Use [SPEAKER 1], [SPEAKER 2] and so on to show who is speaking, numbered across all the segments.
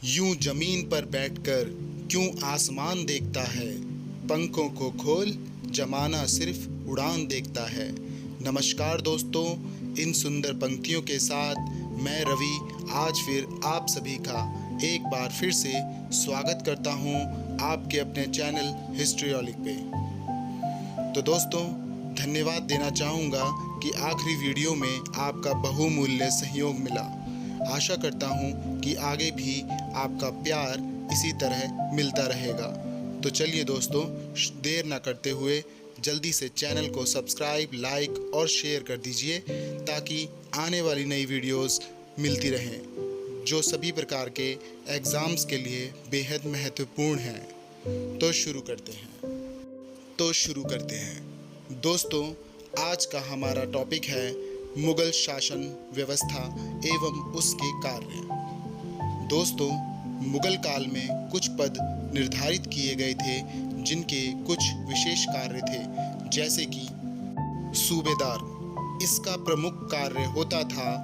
[SPEAKER 1] यूं जमीन पर बैठकर क्यों आसमान देखता है। पंखों को खोल, जमाना सिर्फ उड़ान देखता है। नमस्कार दोस्तों, इन सुंदर पंक्तियों के साथ मैं रवि आज फिर आप सभी का एक बार फिर से स्वागत करता हूं आपके अपने चैनल हिस्ट्रियोलिक पे। तो दोस्तों, धन्यवाद देना चाहूँगा कि आखिरी वीडियो में आपका बहुमूल्य सहयोग मिला। आशा करता हूँ कि आगे भी आपका प्यार इसी तरह मिलता रहेगा। तो चलिए दोस्तों, देर ना करते हुए जल्दी से चैनल को सब्सक्राइब, लाइक और शेयर कर दीजिए ताकि आने वाली नई वीडियोस मिलती रहें जो सभी प्रकार के एग्ज़ाम्स के लिए बेहद महत्वपूर्ण हैं। तो शुरू करते हैं दोस्तों। आज का हमारा टॉपिक है मुगल शासन व्यवस्था एवं उसके कार्य। दोस्तों, मुगल काल में कुछ पद निर्धारित किए गए थे जिनके कुछ विशेष कार्य थे, जैसे कि सूबेदार। इसका प्रमुख कार्य होता था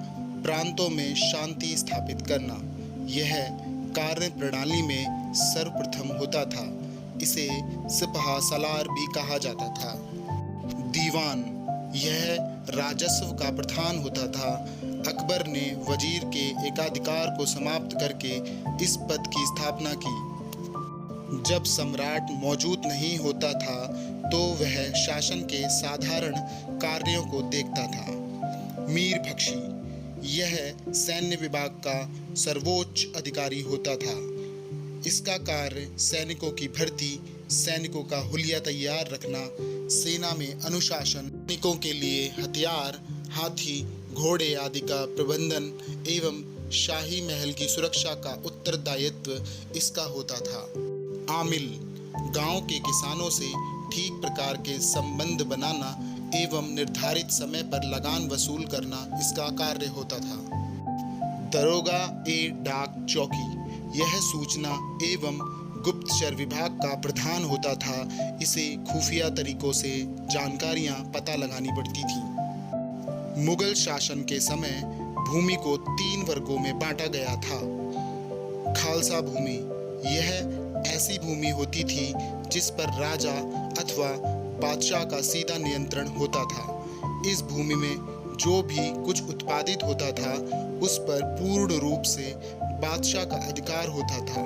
[SPEAKER 1] प्रांतों में शांति स्थापित करना। यह कार्य प्रणाली में सर्वप्रथम होता था। इसे सिपहा सलार भी कहा जाता था। दीवान, यह राजस्व का प्रधान होता था। अकबर ने वजीर के एकाधिकार को समाप्त करके इस पद की स्थापना की। जब सम्राट मौजूद नहीं होता था तो वह शासन के साधारण कार्यों को देखता था। मीर बख्शी, यह सैन्य विभाग का सर्वोच्च अधिकारी होता था। इसका कार्य सैनिकों की भर्ती, सैनिकों का हुलिया तैयार रखना, सेना में अनुशासन, सैनिकों के लिए हथियार, हाथी, घोड़े आदि का प्रबंधन एवं शाही महल की सुरक्षा का उत्तरदायित्व इसका होता था। आमिल, गांव के किसानों से ठीक प्रकार के संबंध बनाना एवं निर्धारित समय पर लगान वसूल करना इसका कार्य होता था। दरोगा ए डाक चौकी, यह सूचना एवं गुप्तचर विभाग का प्रधान होता था। इसे खुफिया तरीकों से जानकारियां पता लगानी पड़ती थी। मुगल शासन के समय भूमि को 3 वर्गों में बांटा गया था। खालसा भूमि, यह ऐसी भूमि होती थी जिस पर राजा अथवा बादशाह का सीधा नियंत्रण होता था। इस भूमि में जो भी कुछ उत्पादित होता था उस पर पूर्ण रूप से बादशाह का अधिकार होता था,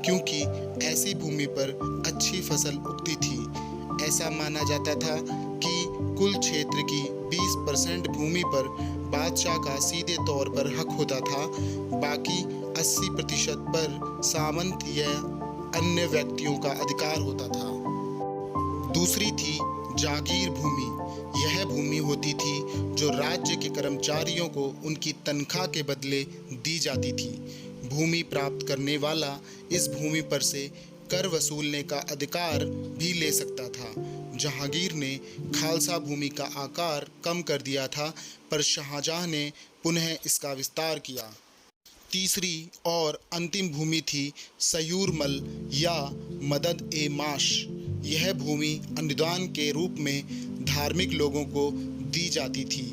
[SPEAKER 1] क्योंकि ऐसी भूमि पर अच्छी फसल उगती थी। ऐसा माना जाता था कि कुल क्षेत्र की 20% भूमि पर बादशाह का सीधे तौर पर हक होता था। बाकी 80% पर सामंत या अन्य व्यक्तियों का अधिकार होता था। दूसरी थी जागीर भूमि। यह भूमि होती थी जो राज्य के कर्मचारियों को उनकी तनख्वाह के बदले दी जाती थी। भूमि प्राप्त करने वाला इस भूमि पर से कर वसूलने का अधिकार भी ले सकता था। जहांगीर ने खालसा भूमि का आकार कम कर दिया था, पर शाहजहां ने पुनः इसका विस्तार किया। तीसरी और अंतिम भूमि थी सयूरमल या मदद ए माश। यह भूमि अनुदान के रूप में धार्मिक लोगों को दी जाती थी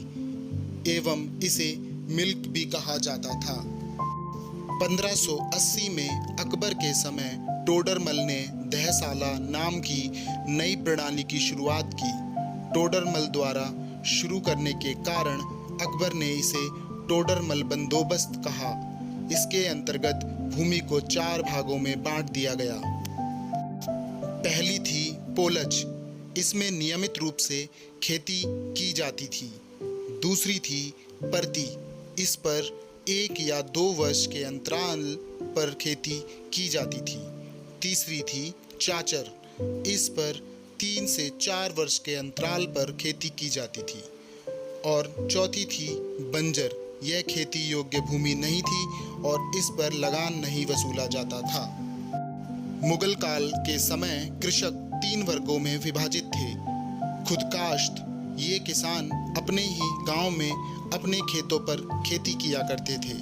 [SPEAKER 1] एवं इसे मिल्क भी कहा जाता था। 1580 में अकबर के समय टोडरमल ने दहसाला नाम की नई प्रणाली की शुरुआत की। टोडरमल द्वारा शुरू करने के कारण अकबर ने इसे टोडरमल बंदोबस्त कहा। इसके अंतर्गत भूमि को 4 भागों में बांट दिया गया। पहली थी पोलज, इसमें नियमित रूप से खेती की जाती थी। दूसरी थी परती, इस पर 1 या 2 वर्ष के अंतराल पर खेती की जाती थी। तीसरी थी चाचर, इस पर 3 से 4 वर्ष के अंतराल पर खेती की जाती थी। और चौथी थी बंजर, यह खेती योग्य भूमि नहीं थी और इस पर लगान नहीं वसूला जाता था। मुगल काल के समय कृषक 3 वर्गों में विभाजित थे। खुदकाश्त, ये किसान अपने ही गांव में अपने खेतों पर खेती किया करते थे।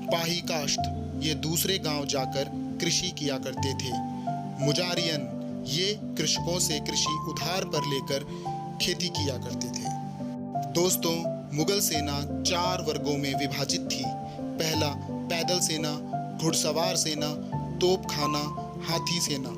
[SPEAKER 1] पाही काश्त, ये दूसरे गांव जाकर कृषि किया करते थे। मुजारियन, ये कृषकों से कृषि उधार पर लेकर खेती किया करते थे। दोस्तों, मुगल सेना 4 वर्गों में विभाजित थी। पहला पैदल सेना, घुड़सवार सेना, तोपखाना, हाथी सेना।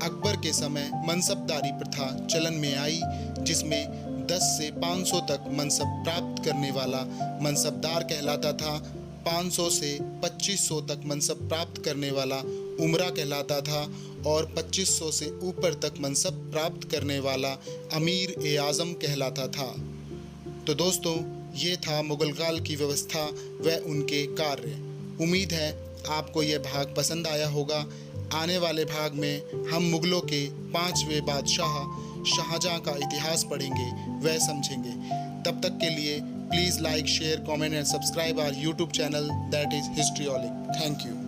[SPEAKER 1] अकबर के समय मनसबदारी प्रथा चलन में आई, जिसमें 10 से 500 तक मनसब प्राप्त करने वाला मनसबदार कहलाता था। 500 से 2500 तक मनसब प्राप्त करने वाला उमरा कहलाता था और 2500 से ऊपर तक मनसब प्राप्त करने वाला अमीर ए आज़म कहलाता था। तो दोस्तों, ये था मुगल काल की व्यवस्था व उनके कार्य। उम्मीद है आपको यह भाग पसंद आया होगा। आने वाले भाग में हम मुगलों के 5वें बादशाह शाहजहां का इतिहास पढ़ेंगे व समझेंगे। तब तक के लिए please like, share, comment and subscribe our YouTube channel, that is हिस्ट्रियोलिक। Thank you.